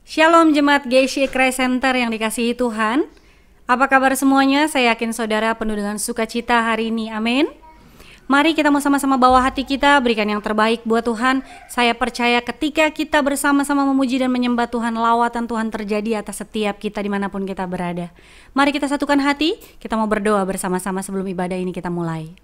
Shalom Jemaat GCI Christ Center yang dikasihi Tuhan. Apa kabar semuanya? Saya yakin saudara penuh dengan sukacita hari ini. Amin. Mari kita mau sama-sama bawa hati kita, berikan yang terbaik buat Tuhan. Saya percaya ketika kita bersama-sama memuji dan menyembah Tuhan, lawatan Tuhan terjadi atas setiap kita dimanapun kita berada. Mari kita satukan hati, kita mau berdoa bersama-sama sebelum ibadah ini kita mulai.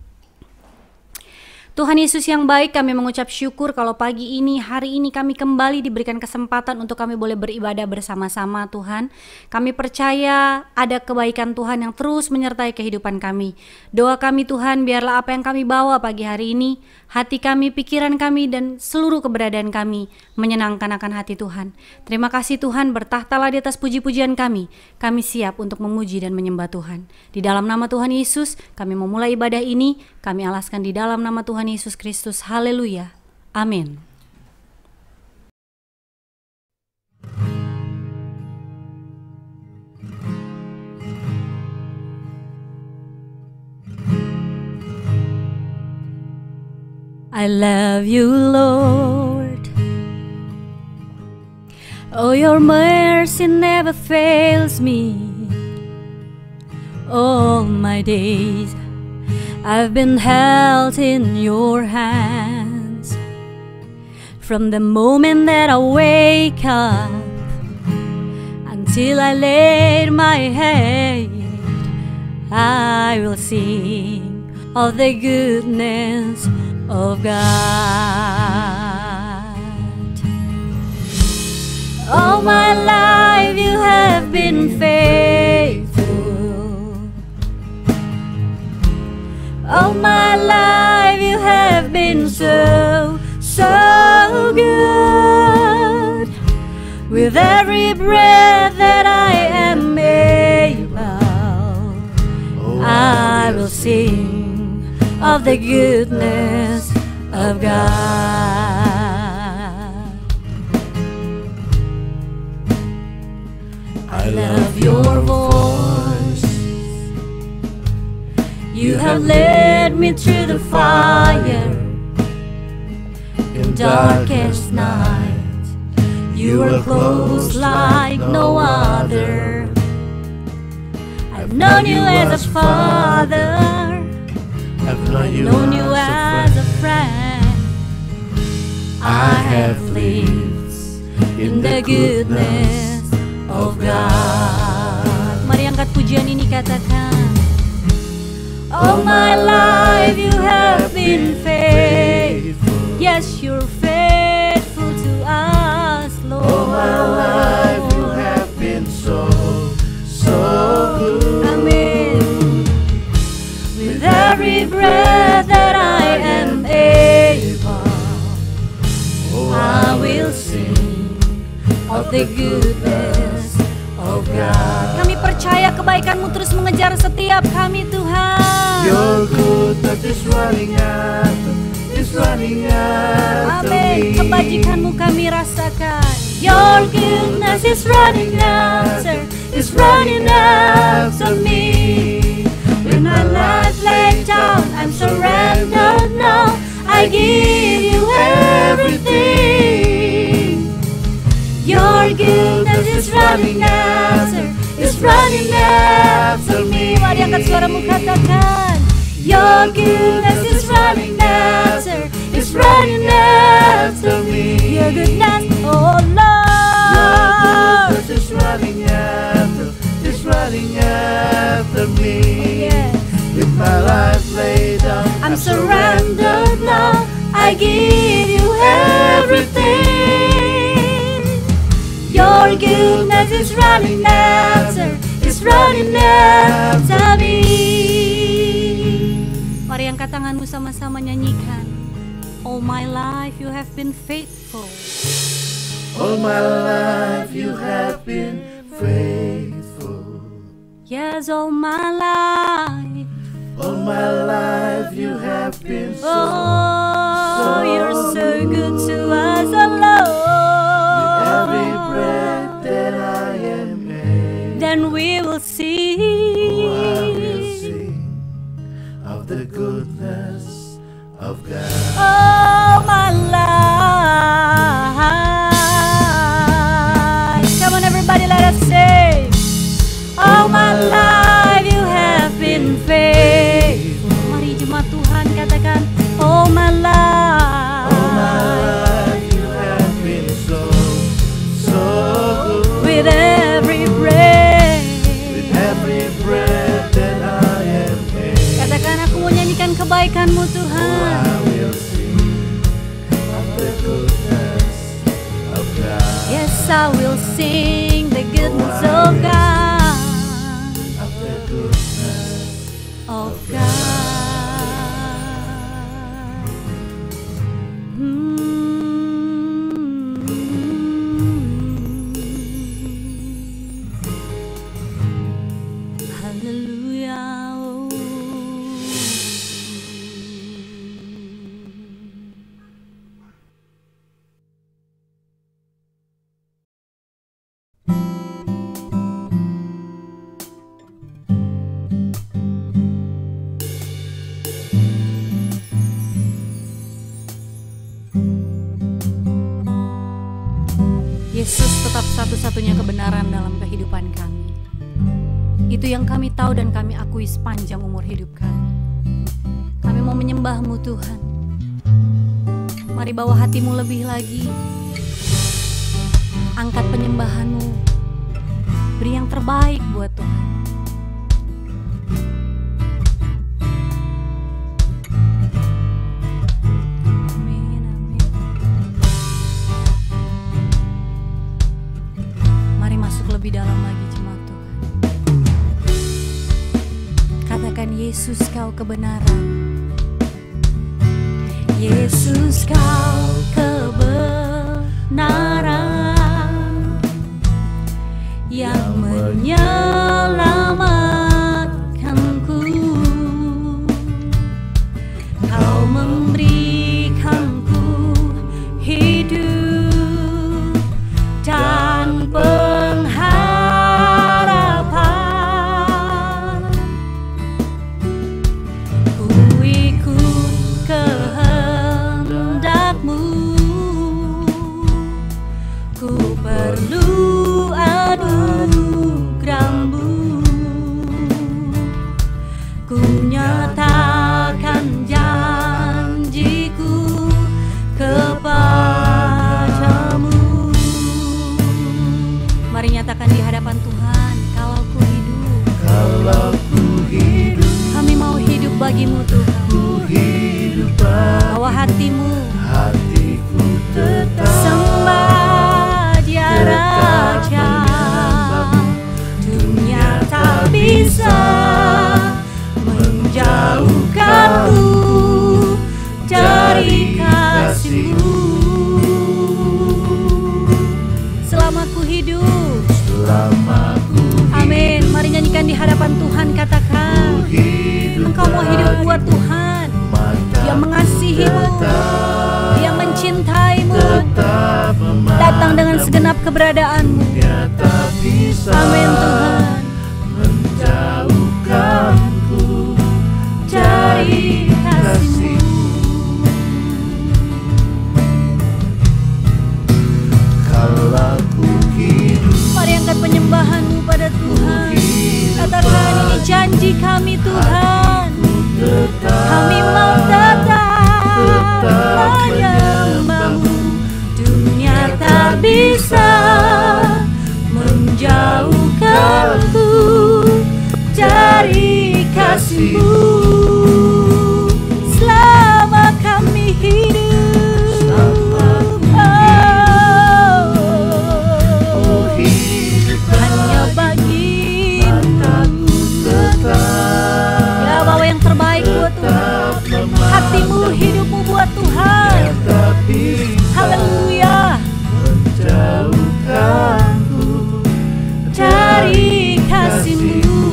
Tuhan Yesus yang baik, kami mengucap syukur kalau pagi ini, hari ini kami kembali diberikan kesempatan untuk kami boleh beribadah bersama-sama Tuhan. Kami percaya ada kebaikan Tuhan yang terus menyertai kehidupan kami. Doa kami Tuhan, biarlah apa yang kami bawa pagi hari ini, hati kami, pikiran kami, dan seluruh keberadaan kami menyenangkan akan hati Tuhan. Terima kasih Tuhan, bertahtalah di atas puji-pujian kami. Kami siap untuk memuji dan menyembah Tuhan. Di dalam nama Tuhan Yesus, kami memulai ibadah ini, kami alaskan di dalam nama Tuhan Yesus Kristus. Haleluya. Amin. I love you, Lord. Oh, your mercy never fails me. All my days I've been held in your hands. From the moment that I wake up until I lay my head, I will sing of the goodness of God. All my life you have been faithful. All my life you have been so, so good. With every breath that I am able, I will sing of the goodness of God. I love your voice. You have led me through the fire in darkest night. You are close like no other. I've known you as a father. I've known you as a friend. I have lived in the goodness of God. Mari angkat pujian ini, katakan. All my life you have been faithful. Yes, you're faithful to us, Lord. All my life you have been so, so good. Amen. With every breath that I am able, I will sing of the goodness of God. Kami percaya kebaikan-Mu terus mengejar setiap kami, Tuhan. Your goodness is running after Amin. me. Kebajikan-Mu kami rasakan. Your goodness is running after me. When my life laid down, I'm surrendered now. I give you everything. Your goodness is running after me. Mari angkat suaramu, katakan. Your goodness is running after me. Your goodness, oh Lord. Your goodness is running after me. Yes. With my life laid down, I'm surrendered now. I give you everything. Your goodness is running after me. Mari angkat tanganmu sama-sama nyanyikan. All my life you have been faithful. All my life you have been faithful. Yes, all my life. All my life you have been so, Oh, so you're so you're good to us, oh Every Lord. breath that I am able, Then we will I will sing. sing of the goodness of God. Oh, my life. Come on, everybody, let us sing. All my life you have been faithful. Mari jemaat Tuhan katakan, oh my life. All my life you have been so good. With every breath. With every breath that I am able, Katakan, aku mau nyanyikan kebaikan-Mu Tuhan. I will sing of the goodness of God. Yes, I will sing the goodness of God. Of the goodness Of God. Hallelujah. Yesus tetap satu-satunya kebenaran dalam kehidupan kami. Itu yang kami tahu dan kami akui sepanjang umur hidup kami. Kami mau menyembah-Mu Tuhan. Mari bawa hatimu lebih lagi. Angkat penyembahan-Mu. Beri yang terbaik buat Tuhan. Amin, amin. Mari masuk lebih dalam lagi jemaat Tuhan. Katakan, Yesus kau kebenaran. Yesus kau kebenaran yang menyelamatkanku. Kau memberikanku hidup dan pengharapan. Ku ikut kehendak-Mu. Ku perlu anugerah-Mu. Ku nyatakan janjiku kepadamu. Mari nyatakan di hadapan Tuhan, kalau ku hidup, Kalau ku hidup, kami mau hidup bagi-Mu Tuhan. ku hidup Bawa hatimu, hatiku tetap sembah Dia Raja. Dunia tak bisa menjauhkanku dari kasih-Mu. Selama ku hidup, selama ku amin. Mari nyanyikan di hadapan Tuhan, katakan, hidup. engkau mau hidup buat Tuhan. Dia mengasihi-Mu, Dia mencintai-Mu, Tetap datang dengan segenap keberadaan-Mu. Dunia tak bisa Amin Tuhan. menjauhkanku Dari kasih-Mu. Kalau ku hidup, Mari angkat penyembahan-Mu pada Tuhan. Katakan, ini janji kami Tuhan. Kami mau tetap menyembah-Mu. Dunia tak bisa menjauhkanku dari kasih-Mu. Selama kami hidup, ku hidup hanya bagi-Mu. Ya, bawa yang terbaik buat Tuhan. Hatimu, hidupmu buat Tuhan. Haleluya. menjauhkanku Dari kasih-Mu.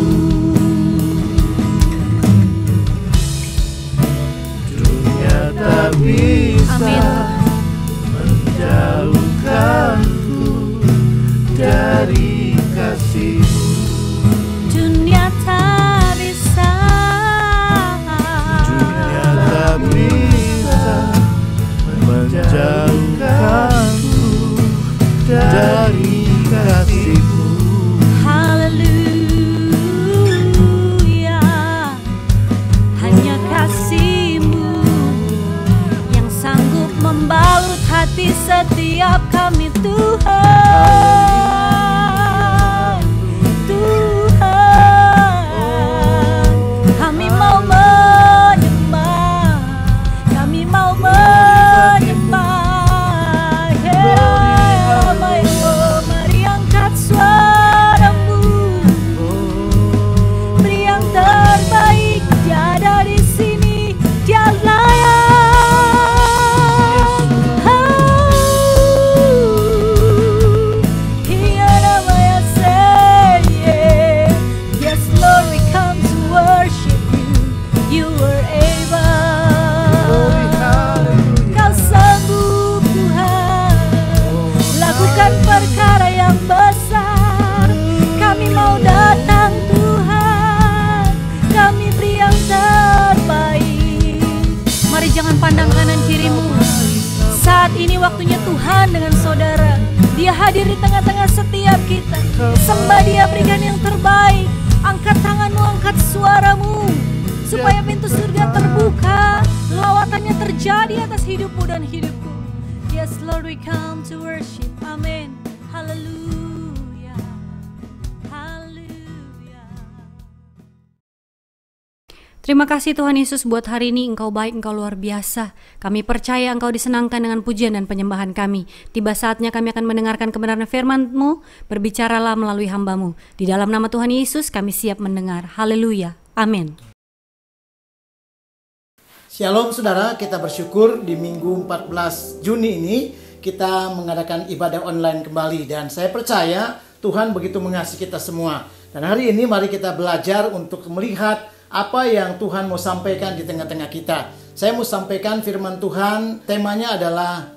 hati setiap kami Tuhan. Tuhan, kami mau menyembah, kami mau menyembah. Mari angkat suaramu, beri yang terbaik. Dia ada di sini, dia layak. Yes Lord, we come to worship you. You were able. Kau sanggup Tuhan, lakukan perkara yang besar. Kami mau datang Tuhan, kami beri yang terbaik. Mari jangan pandang kanan kirimu. Saat ini waktunya Tuhan dengan saudara. Dia hadir di tengah-tengah setiap kita. Sembah Dia, berikan yang terbaik. Angkat tanganmu, angkat suaramu, supaya pintu surga terbuka, lawatannya terjadi atas hidupmu dan hidupku. Yes Lord, we come to worship. Amen. Haleluya. Haleluya. Terima kasih Tuhan Yesus buat hari ini. Engkau baik, Engkau luar biasa. Kami percaya Engkau disenangkan dengan pujian dan penyembahan kami. Tiba saatnya kami akan mendengarkan kebenaran firman-Mu. Berbicaralah melalui hamba-Mu. Di dalam nama Tuhan Yesus kami siap mendengar. Haleluya. Amin. Shalom saudara, kita bersyukur di minggu 14 Juni ini kita mengadakan ibadah online kembali. Dan saya percaya Tuhan begitu mengasihi kita semua. Dan hari ini mari kita belajar untuk melihat apa yang Tuhan mau sampaikan di tengah-tengah kita. Saya mau sampaikan firman Tuhan, temanya adalah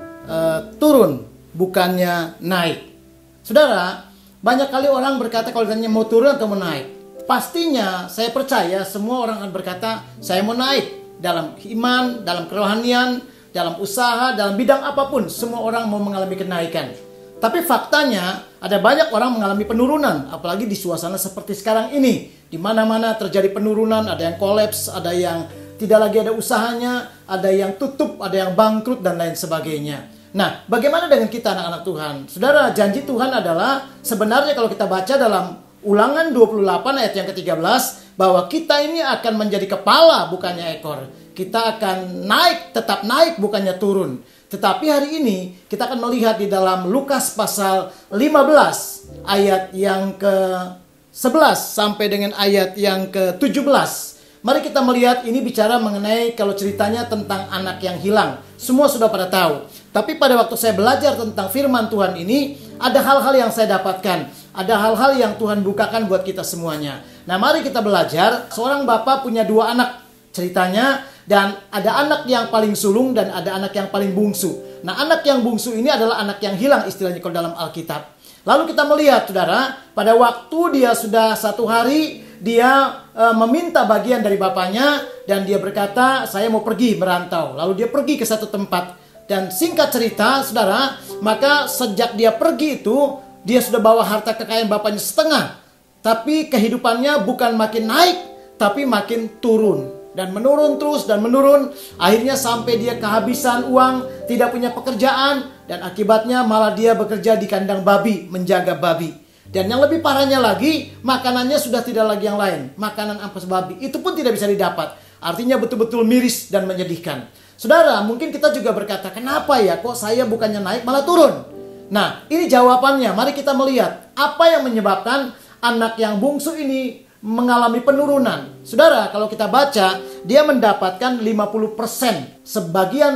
turun, bukannya naik. Saudara, banyak kali orang berkata kalau ditanya mau turun atau mau naik. Pastinya saya percaya semua orang akan berkata saya mau naik. Dalam iman, dalam kerohanian, dalam usaha, dalam bidang apapun, semua orang mau mengalami kenaikan. Tapi faktanya ada banyak orang mengalami penurunan, apalagi di suasana seperti sekarang ini. Di mana-mana terjadi penurunan, ada yang kolaps, ada yang tidak lagi ada usahanya, ada yang tutup, ada yang bangkrut dan lain sebagainya. Nah, bagaimana dengan kita anak-anak Tuhan? Saudara, janji Tuhan adalah sebenarnya kalau kita baca dalam Ulangan 28 ayat yang ke-13 bahwa kita ini akan menjadi kepala bukannya ekor. Kita akan naik, tetap naik bukannya turun. Tetapi hari ini kita akan melihat di dalam Lukas pasal 15 ayat yang ke-11 sampai dengan ayat yang ke-17. Mari kita melihat ini bicara mengenai kalau ceritanya tentang anak yang hilang. Semua sudah pada tahu. Tapi pada waktu saya belajar tentang firman Tuhan ini, ada hal-hal yang saya dapatkan. Ada hal-hal yang Tuhan bukakan buat kita semuanya. Nah, mari kita belajar. Seorang bapak punya 2 anak ceritanya. Dan ada anak yang paling sulung dan ada anak yang paling bungsu. Nah, anak yang bungsu ini adalah anak yang hilang istilahnya kalau dalam Alkitab. Lalu kita melihat, saudara, pada waktu dia sudah 1 hari, dia meminta bagian dari bapaknya. Dan dia berkata, saya mau pergi merantau. Lalu dia pergi ke satu tempat. Dan singkat cerita, saudara, maka sejak dia pergi itu, dia sudah bawa harta kekayaan bapaknya setengah. Tapi kehidupannya bukan makin naik, tapi makin turun. Dan menurun terus dan menurun. Akhirnya sampai dia kehabisan uang, tidak punya pekerjaan. Dan akibatnya malah dia bekerja di kandang babi, menjaga babi. Dan yang lebih parahnya lagi, makanannya sudah tidak lagi yang lain. Makanan ampas babi, itu pun tidak bisa didapat. Artinya betul-betul miris dan menyedihkan. Saudara, mungkin kita juga berkata, kenapa ya kok saya bukannya naik malah turun? Nah, ini jawabannya. Mari kita melihat apa yang menyebabkan anak yang bungsu ini mengalami penurunan. Saudara, kalau kita baca, dia mendapatkan 50%.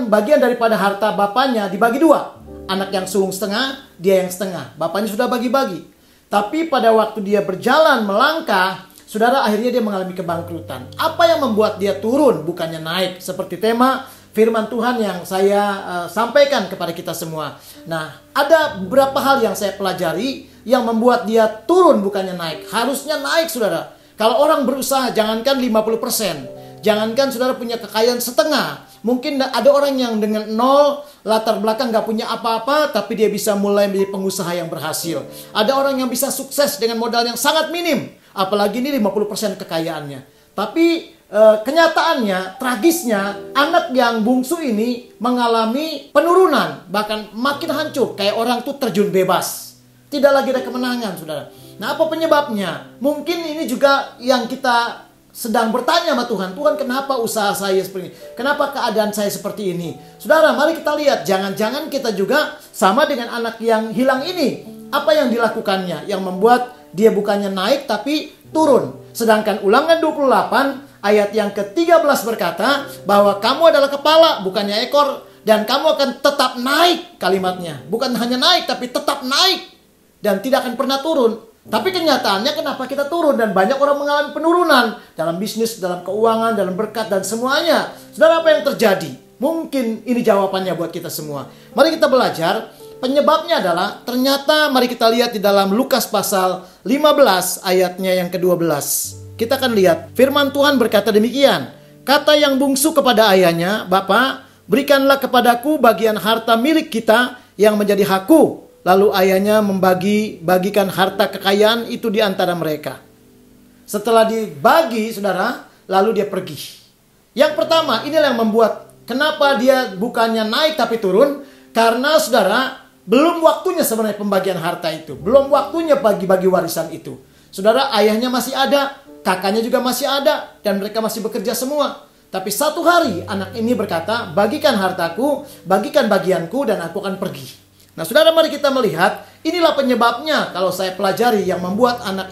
Bagian daripada harta bapaknya dibagi 2. Anak yang sulung setengah, dia yang setengah. Bapaknya sudah bagi-bagi. Tapi pada waktu dia berjalan melangkah, saudara, akhirnya dia mengalami kebangkrutan. Apa yang membuat dia turun bukannya naik? Seperti tema firman Tuhan yang saya sampaikan kepada kita semua. Nah, ada beberapa hal yang saya pelajari yang membuat dia turun bukannya naik. Harusnya naik, saudara. Kalau orang berusaha, jangankan 50%. Jangankan saudara punya kekayaan setengah. Mungkin ada orang yang dengan 0, latar belakang gak punya apa-apa, tapi dia bisa mulai menjadi pengusaha yang berhasil. Ada orang yang bisa sukses dengan modal yang sangat minim. Apalagi ini 50% kekayaannya. Tapi kenyataannya, tragisnya, anak yang bungsu ini mengalami penurunan, bahkan makin hancur, kayak orang tuh terjun bebas. Tidak lagi ada kemenangan, saudara. Nah, apa penyebabnya? Mungkin ini juga yang kita sedang bertanya sama Tuhan. Tuhan, kenapa usaha saya seperti ini? Kenapa keadaan saya seperti ini? Saudara, mari kita lihat. Jangan-jangan kita juga sama dengan anak yang hilang ini. Apa yang dilakukannya? Yang membuat dia bukannya naik tapi turun. Sedangkan Ulangan 28 ayat yang ke-13 berkata bahwa kamu adalah kepala, bukannya ekor, dan kamu akan tetap naik, kalimatnya. Bukan hanya naik, tapi tetap naik. Dan tidak akan pernah turun. Tapi kenyataannya kenapa kita turun? Dan banyak orang mengalami penurunan dalam bisnis, dalam keuangan, dalam berkat, dan semuanya. Saudara, apa yang terjadi? Mungkin ini jawabannya buat kita semua. Mari kita belajar. Penyebabnya adalah, ternyata mari kita lihat di dalam Lukas pasal 15 ayatnya yang ke-12. Kita akan lihat, firman Tuhan berkata demikian. Kata yang bungsu kepada ayahnya, Bapa, berikanlah kepadaku bagian harta milik kita yang menjadi hakku. Lalu ayahnya bagikan harta kekayaan itu di antara mereka. Setelah dibagi, saudara, lalu dia pergi. Yang pertama, inilah yang membuat kenapa dia bukannya naik tapi turun. Karena, saudara, belum waktunya sebenarnya pembagian harta itu. Belum waktunya bagi-bagi warisan itu. Saudara, ayahnya masih ada. Kakaknya juga masih ada dan mereka masih bekerja semua. Tapi satu hari anak ini berkata, bagikan hartaku, bagikan bagianku, dan aku akan pergi. Nah, saudara, mari kita melihat, inilah penyebabnya kalau saya pelajari yang membuat anak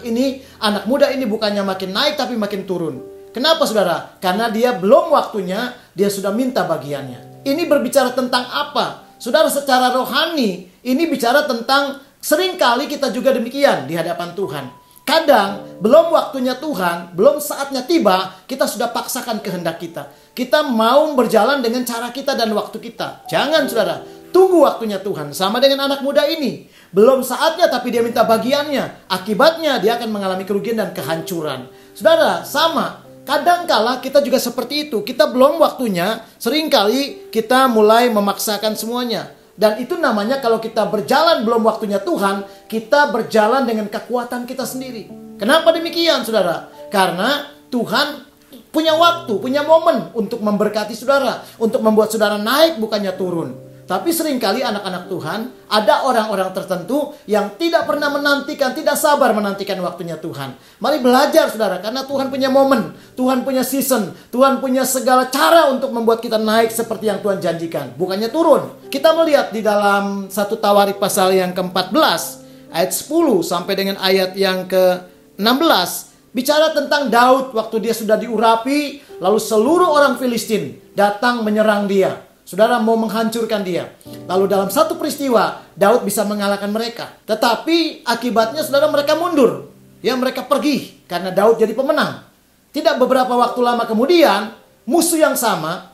muda ini bukannya makin naik tapi makin turun. Kenapa, saudara? Karena dia belum waktunya, dia sudah minta bagiannya. Ini berbicara tentang apa? Saudara, secara rohani, ini bicara tentang seringkali kita juga demikian di hadapan Tuhan. Kadang belum waktunya Tuhan, belum saatnya tiba, kita sudah paksakan kehendak kita. Kita mau berjalan dengan cara kita dan waktu kita. Jangan, saudara, tunggu waktunya Tuhan. Sama dengan anak muda ini. Belum saatnya tapi dia minta bagiannya. Akibatnya dia akan mengalami kerugian dan kehancuran. Saudara, sama. Kadangkala kita juga seperti itu. Kita belum waktunya, seringkali kita mulai memaksakan semuanya. Dan itu namanya kalau kita berjalan belum waktunya Tuhan, kita berjalan dengan kekuatan kita sendiri. Kenapa demikian, saudara? Karena Tuhan punya waktu, punya momen untuk memberkati saudara, untuk membuat saudara naik bukannya turun. Tapi seringkali anak-anak Tuhan, ada orang-orang tertentu yang tidak pernah menantikan, tidak sabar menantikan waktunya Tuhan. Mari belajar, saudara, karena Tuhan punya momen, Tuhan punya season, Tuhan punya segala cara untuk membuat kita naik seperti yang Tuhan janjikan, bukannya turun. Kita melihat di dalam 1 Tawarik pasal yang ke-14, ayat 10 sampai dengan ayat yang ke-16, bicara tentang Daud waktu dia sudah diurapi, lalu seluruh orang Filistin datang menyerang dia. Saudara, mau menghancurkan dia. Lalu dalam satu peristiwa, Daud bisa mengalahkan mereka. Tetapi akibatnya, saudara, mereka mundur. Ya, mereka pergi karena Daud jadi pemenang. Tidak beberapa waktu lama kemudian, musuh yang sama,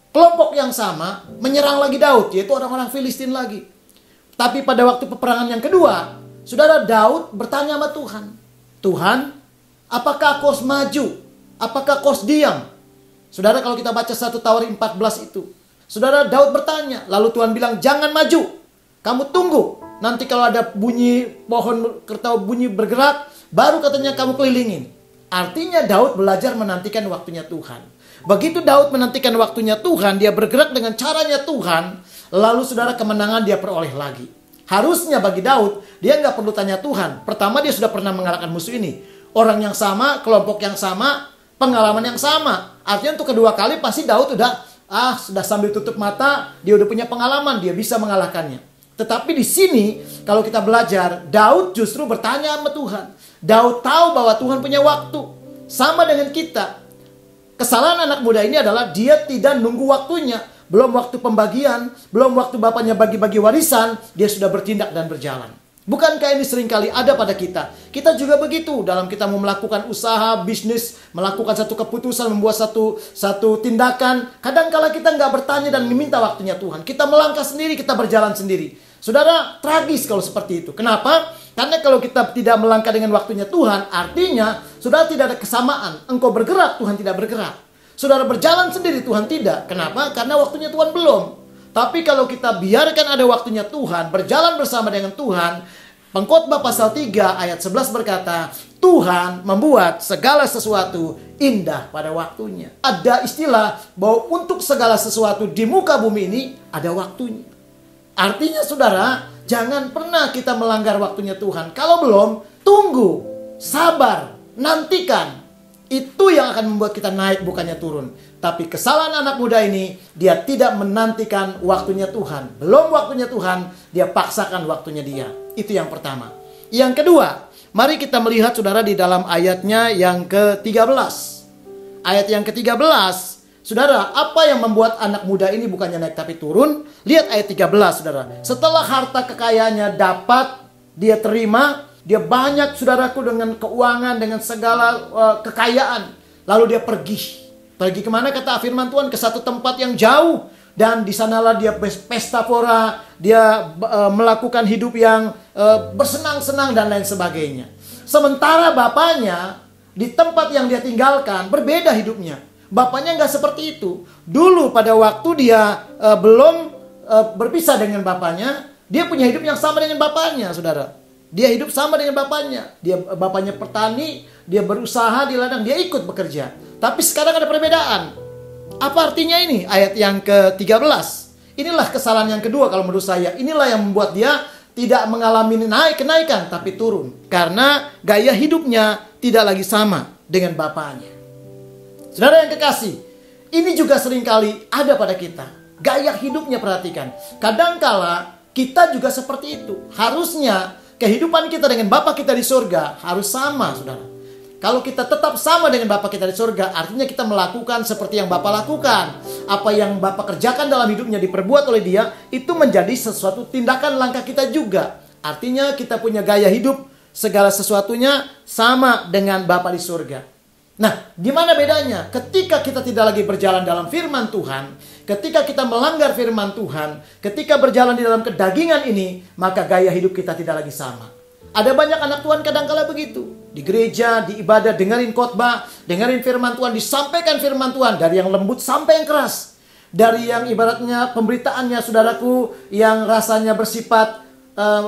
kelompok yang sama, menyerang lagi Daud, yaitu orang-orang Filistin lagi. Tapi pada waktu peperangan yang kedua, saudara, Daud bertanya sama Tuhan. Tuhan, apakah kau harus maju? Apakah kau harus diam? Saudara, kalau kita baca 1 Tawarik 14 itu, saudara, Daud bertanya, lalu Tuhan bilang, jangan maju, kamu tunggu. Nanti kalau ada bunyi pohon kertau bunyi bergerak, baru katanya kamu kelilingin. Artinya Daud belajar menantikan waktunya Tuhan. Begitu Daud menantikan waktunya Tuhan, dia bergerak dengan caranya Tuhan, lalu saudara, kemenangan dia peroleh lagi. Harusnya bagi Daud, dia nggak perlu tanya Tuhan. Pertama, dia sudah pernah mengalahkan musuh ini. Orang yang sama, kelompok yang sama, pengalaman yang sama. Artinya untuk kedua kali pasti Daud sudah sambil tutup mata, dia udah punya pengalaman, dia bisa mengalahkannya. Tetapi di sini, kalau kita belajar, Daud justru bertanya sama Tuhan. Daud tahu bahwa Tuhan punya waktu. Sama dengan kita. Kesalahan anak muda ini adalah dia tidak nunggu waktunya. Belum waktu pembagian, belum waktu bapaknya bagi-bagi warisan, dia sudah bertindak dan berjalan. Bukankah ini seringkali ada pada kita? Kita juga begitu dalam kita mau melakukan usaha, bisnis, melakukan satu keputusan, membuat satu tindakan. Kadang-kala kita nggak bertanya dan meminta waktunya Tuhan. Kita melangkah sendiri, kita berjalan sendiri. Saudara, tragis kalau seperti itu. Kenapa? Karena kalau kita tidak melangkah dengan waktunya Tuhan, artinya saudara tidak ada kesamaan. Engkau bergerak, Tuhan tidak bergerak. Saudara berjalan sendiri, Tuhan tidak. Kenapa? Karena waktunya Tuhan belum. Tapi kalau kita biarkan ada waktunya Tuhan, berjalan bersama dengan Tuhan, Pengkhotbah pasal 3 ayat 11 berkata, Tuhan membuat segala sesuatu indah pada waktunya. Ada istilah bahwa untuk segala sesuatu di muka bumi ini ada waktunya. Artinya saudara, jangan pernah kita melanggar waktunya Tuhan. Kalau belum, tunggu, sabar, nantikan. Itu yang akan membuat kita naik bukannya turun. Tapi kesalahan anak muda ini, dia tidak menantikan waktunya Tuhan. Belum waktunya Tuhan, dia paksakan waktunya dia. Itu yang pertama. Yang kedua, mari kita melihat saudara di dalam ayatnya yang ke-13. Ayat yang ke-13, saudara, apa yang membuat anak muda ini bukannya naik tapi turun? Lihat ayat 13, saudara. Setelah harta kekayaannya dapat dia terima, dia banyak, saudaraku, dengan keuangan, dengan segala kekayaan. Lalu dia pergi. Pergi kemana kata firman Tuhan? Ke satu tempat yang jauh. Dan di sanalah dia pesta pora, dia melakukan hidup yang bersenang-senang dan lain sebagainya. Sementara bapaknya di tempat yang dia tinggalkan berbeda hidupnya. Bapaknya nggak seperti itu. Dulu pada waktu dia belum berpisah dengan bapaknya, dia punya hidup yang sama dengan bapaknya, saudara. Dia hidup sama dengan bapaknya. Bapaknya petani, dia berusaha di ladang, dia ikut bekerja. Tapi sekarang ada perbedaan. Apa artinya ini? Ayat yang ke-13. Inilah kesalahan yang kedua kalau menurut saya. Inilah yang membuat dia tidak mengalami kenaikan tapi turun. Karena gaya hidupnya tidak lagi sama dengan bapaknya. Saudara yang kekasih, ini juga seringkali ada pada kita. Gaya hidupnya perhatikan. Kadangkala kita juga seperti itu. Harusnya kehidupan kita dengan Bapa kita di surga harus sama, saudara. Kalau kita tetap sama dengan Bapa kita di surga, artinya kita melakukan seperti yang Bapa lakukan. Apa yang Bapa kerjakan dalam hidupnya diperbuat oleh dia, itu menjadi sesuatu tindakan langkah kita juga. Artinya kita punya gaya hidup, segala sesuatunya sama dengan Bapa di surga. Nah, gimana bedanya? Ketika kita tidak lagi berjalan dalam firman Tuhan, ketika kita melanggar firman Tuhan, ketika berjalan di dalam kedagingan ini, maka gaya hidup kita tidak lagi sama. Ada banyak anak Tuhan kadangkala begitu. Di gereja, di ibadah, dengerin khotbah, dengerin firman Tuhan, disampaikan firman Tuhan dari yang lembut sampai yang keras. Dari yang ibaratnya pemberitaannya, saudaraku, yang rasanya bersifat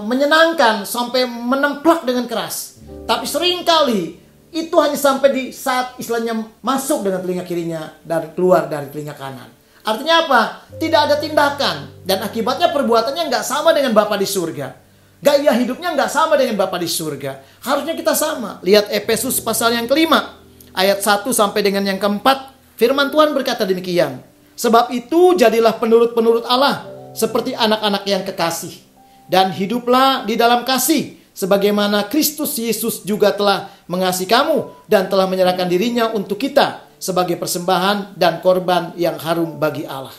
menyenangkan sampai menemplak dengan keras. Tapi seringkali itu hanya sampai di saat istilahnya masuk dengan telinga kirinya dan keluar dari telinga kanan. Artinya apa? Tidak ada tindakan. Dan akibatnya perbuatannya nggak sama dengan Bapa di surga. Gaya hidupnya nggak sama dengan Bapa di surga. Harusnya kita sama. Lihat Efesus pasal yang kelima. Ayat 1 sampai dengan yang keempat. Firman Tuhan berkata demikian. Sebab itu jadilah penurut-penurut Allah. Seperti anak-anak yang kekasih. Dan hiduplah di dalam kasih. Sebagaimana Kristus Yesus juga telah mengasihi kamu. Dan telah menyerahkan dirinya untuk kita. Sebagai persembahan dan korban yang harum bagi Allah.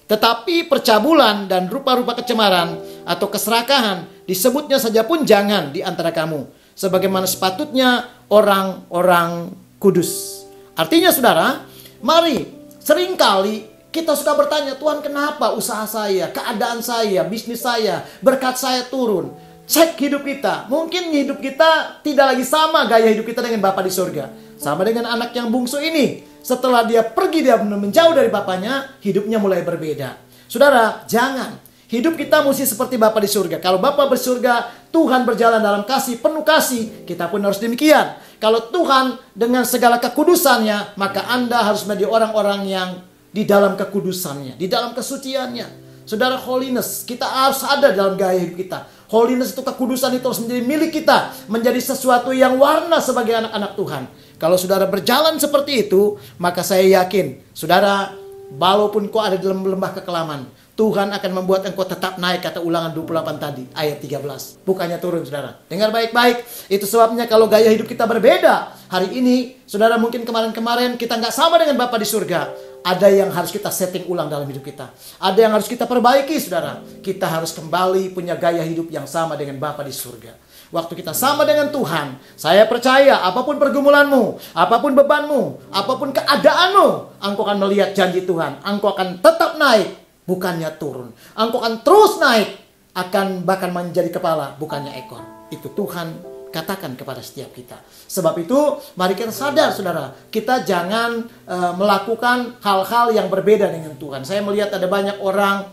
Tetapi percabulan dan rupa-rupa kecemaran atau keserakahan disebutnya saja pun jangan di antara kamu. Sebagaimana sepatutnya orang-orang kudus. Artinya saudara, mari seringkali kita suka bertanya, Tuhan kenapa usaha saya, keadaan saya, bisnis saya, berkat saya turun. Cek hidup kita. Mungkin hidup kita tidak lagi sama gaya hidup kita dengan Bapa di surga. Sama dengan anak yang bungsu ini. Setelah dia pergi, dia menjauh dari bapaknya, hidupnya mulai berbeda. Saudara, jangan. Hidup kita mesti seperti Bapa di surga. Kalau Bapa bersurga, Tuhan berjalan dalam kasih, penuh kasih. Kita pun harus demikian. Kalau Tuhan dengan segala kekudusannya, maka Anda harus menjadi orang-orang yang di dalam kekudusannya, di dalam kesuciannya. Saudara, holiness, kita harus ada dalam gaya hidup kita. Holiness itu, kekudusan itu harus menjadi milik kita. Menjadi sesuatu yang warna sebagai anak-anak Tuhan. Kalau saudara berjalan seperti itu, maka saya yakin, saudara, walaupun kau ada dalam lembah kekelaman, Tuhan akan membuat engkau tetap naik, kata Ulangan 28 tadi, ayat 13. Bukannya turun, saudara. Dengar baik-baik. Itu sebabnya kalau gaya hidup kita berbeda, hari ini, saudara, mungkin kemarin-kemarin kita nggak sama dengan Bapa di surga. Ada yang harus kita setting ulang dalam hidup kita. Ada yang harus kita perbaiki, saudara. Kita harus kembali punya gaya hidup yang sama dengan Bapa di surga. Waktu kita sama dengan Tuhan, saya percaya apapun pergumulanmu, apapun bebanmu, apapun keadaanmu, engkau akan melihat janji Tuhan. Engkau akan tetap naik, bukannya turun. Engkau akan terus naik, akan bahkan menjadi kepala, bukannya ekor. Itu Tuhan katakan kepada setiap kita. Sebab itu, mari kita sadar, saudara, kita jangan melakukan hal-hal yang berbeda dengan Tuhan. Saya melihat ada banyak orang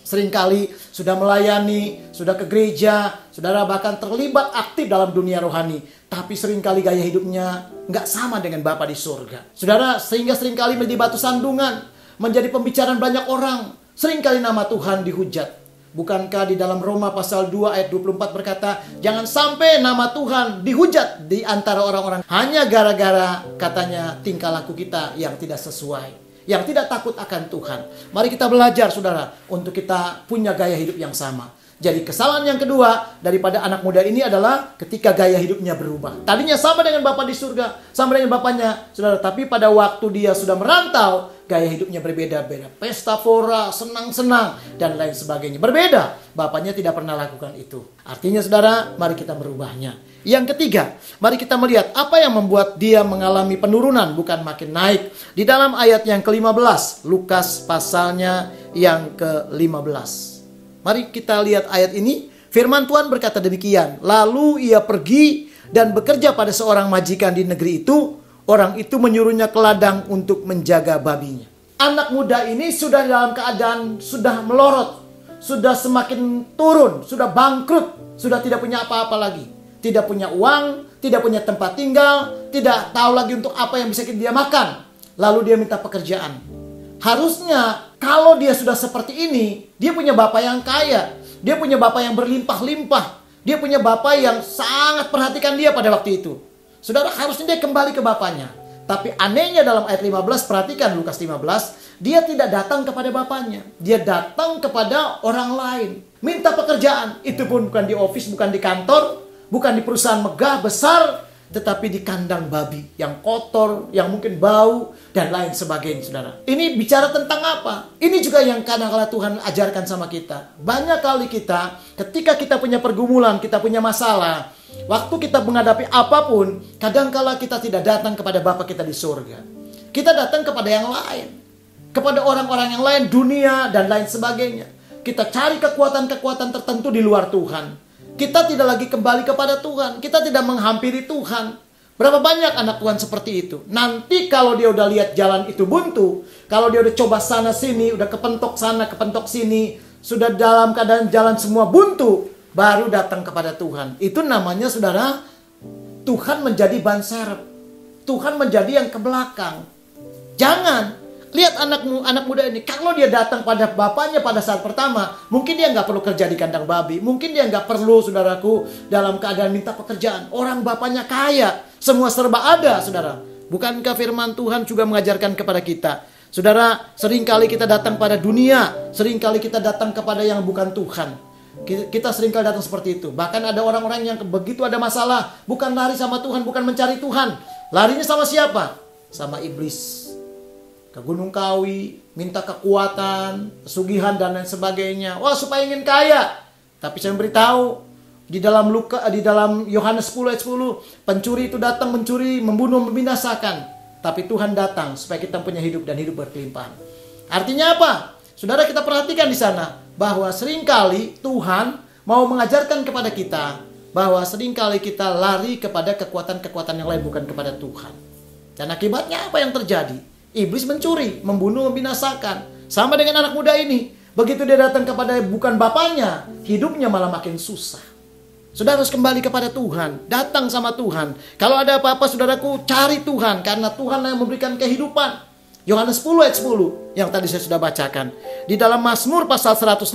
Seringkali sudah melayani, sudah ke gereja, saudara bahkan terlibat aktif dalam dunia rohani. Tapi seringkali gaya hidupnya nggak sama dengan Bapa di surga. Saudara, sehingga seringkali menjadi batu sandungan, menjadi pembicaraan banyak orang. Seringkali nama Tuhan dihujat. Bukankah di dalam Roma pasal 2 ayat 24 berkata, jangan sampai nama Tuhan dihujat di antara orang-orang hanya gara-gara katanya tingkah laku kita yang tidak sesuai, yang tidak takut akan Tuhan. Mari kita belajar saudara untuk kita punya gaya hidup yang sama. Jadi kesalahan yang kedua daripada anak muda ini adalah ketika gaya hidupnya berubah. Tadinya sama dengan Bapa di surga, sama dengan bapaknya, saudara. Tapi pada waktu dia sudah merantau, gaya hidupnya berbeda-beda. Pesta fora, senang-senang, dan lain sebagainya. Berbeda. Bapaknya tidak pernah lakukan itu. Artinya saudara, mari kita merubahnya. Yang ketiga, mari kita melihat apa yang membuat dia mengalami penurunan, bukan makin naik. Di dalam ayat yang ke-15, Lukas pasalnya yang ke-15. Mari kita lihat ayat ini. Firman Tuhan berkata demikian. Lalu ia pergi dan bekerja pada seorang majikan di negeri itu. Orang itu menyuruhnya ke ladang untuk menjaga babinya. Anak muda ini sudah dalam keadaan sudah melorot. Sudah semakin turun. Sudah bangkrut. Sudah tidak punya apa-apa lagi. Tidak punya uang. Tidak punya tempat tinggal. Tidak tahu lagi untuk apa yang bisa dia makan. Lalu dia minta pekerjaan. Harusnya kalau dia sudah seperti ini, dia punya bapak yang kaya, dia punya bapak yang berlimpah-limpah, dia punya bapak yang sangat perhatikan dia pada waktu itu. Saudara, harusnya dia kembali ke bapaknya. Tapi anehnya dalam ayat 15, perhatikan Lukas 15, dia tidak datang kepada bapaknya, dia datang kepada orang lain, minta pekerjaan. Itu pun bukan di office, bukan di kantor, bukan di perusahaan megah besar, tetapi di kandang babi yang kotor, yang mungkin bau, dan lain sebagainya, saudara. Ini bicara tentang apa? Ini juga yang kadang-kala Tuhan ajarkan sama kita. Banyak kali kita, ketika kita punya pergumulan, kita punya masalah, waktu kita menghadapi apapun, kadang-kala kita tidak datang kepada Bapa kita di surga. Kita datang kepada yang lain. Kepada orang-orang yang lain, dunia, dan lain sebagainya. Kita cari kekuatan-kekuatan tertentu di luar Tuhan. Kita tidak lagi kembali kepada Tuhan. Kita tidak menghampiri Tuhan. Berapa banyak anak Tuhan seperti itu. Nanti kalau dia udah lihat jalan itu buntu, kalau dia udah coba sana sini, udah kepentok sana, kepentok sini, sudah dalam keadaan jalan semua buntu, baru datang kepada Tuhan. Itu namanya saudara, Tuhan menjadi ban serep. Tuhan menjadi yang ke belakang. Jangan. Lihat anak muda ini, kalau dia datang pada bapaknya pada saat pertama, mungkin dia nggak perlu kerja di kandang babi. Mungkin dia nggak perlu, saudaraku, dalam keadaan minta pekerjaan. Orang bapaknya kaya, semua serba ada, saudara. Bukankah firman Tuhan juga mengajarkan kepada kita? Saudara, seringkali kita datang pada dunia, seringkali kita datang kepada yang bukan Tuhan. Kita seringkali datang seperti itu. Bahkan ada orang-orang yang begitu ada masalah, bukan lari sama Tuhan, bukan mencari Tuhan. Larinya sama siapa? Sama iblis. Ke Gunung Kawi, minta kekuatan, pesugihan dan lain sebagainya. Wah, supaya ingin kaya. Tapi saya beritahu, di dalam Yohanes 10 ayat 10, pencuri itu datang mencuri, membunuh, membinasakan. Tapi Tuhan datang supaya kita punya hidup dan hidup berkelimpahan. Artinya apa? Saudara, kita perhatikan di sana bahwa seringkali Tuhan mau mengajarkan kepada kita bahwa seringkali kita lari kepada kekuatan-kekuatan yang lain, bukan kepada Tuhan. Dan akibatnya apa yang terjadi? Iblis mencuri, membunuh, membinasakan. Sama dengan anak muda ini. Begitu dia datang kepada bukan bapaknya, hidupnya malah makin susah. Saudara harus kembali kepada Tuhan. Datang sama Tuhan. Kalau ada apa-apa, saudaraku, cari Tuhan. Karena Tuhan yang memberikan kehidupan. Yohanes 10 ayat 10 yang tadi saya sudah bacakan. Di dalam Mazmur pasal 105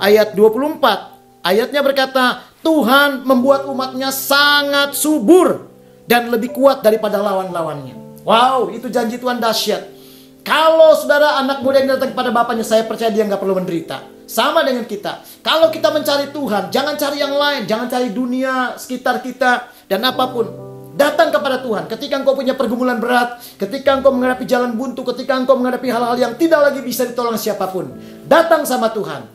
ayat 24. Ayatnya berkata, Tuhan membuat umatnya sangat subur dan lebih kuat daripada lawan-lawannya. Wow, itu janji Tuhan dahsyat. Kalau saudara anak muda yang datang kepada bapaknya, saya percaya dia nggak perlu menderita. Sama dengan kita. Kalau kita mencari Tuhan, jangan cari yang lain. Jangan cari dunia sekitar kita dan apapun. Datang kepada Tuhan. Ketika engkau punya pergumulan berat, ketika engkau menghadapi jalan buntu, ketika engkau menghadapi hal-hal yang tidak lagi bisa ditolong siapapun, datang sama Tuhan.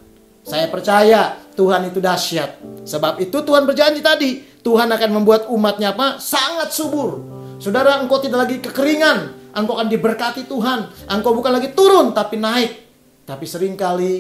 Saya percaya Tuhan itu dahsyat. Sebab itu Tuhan berjanji tadi, Tuhan akan membuat umatnya apa? Sangat subur. Saudara, engkau tidak lagi kekeringan. Engkau akan diberkati Tuhan. Engkau bukan lagi turun, tapi naik. Tapi seringkali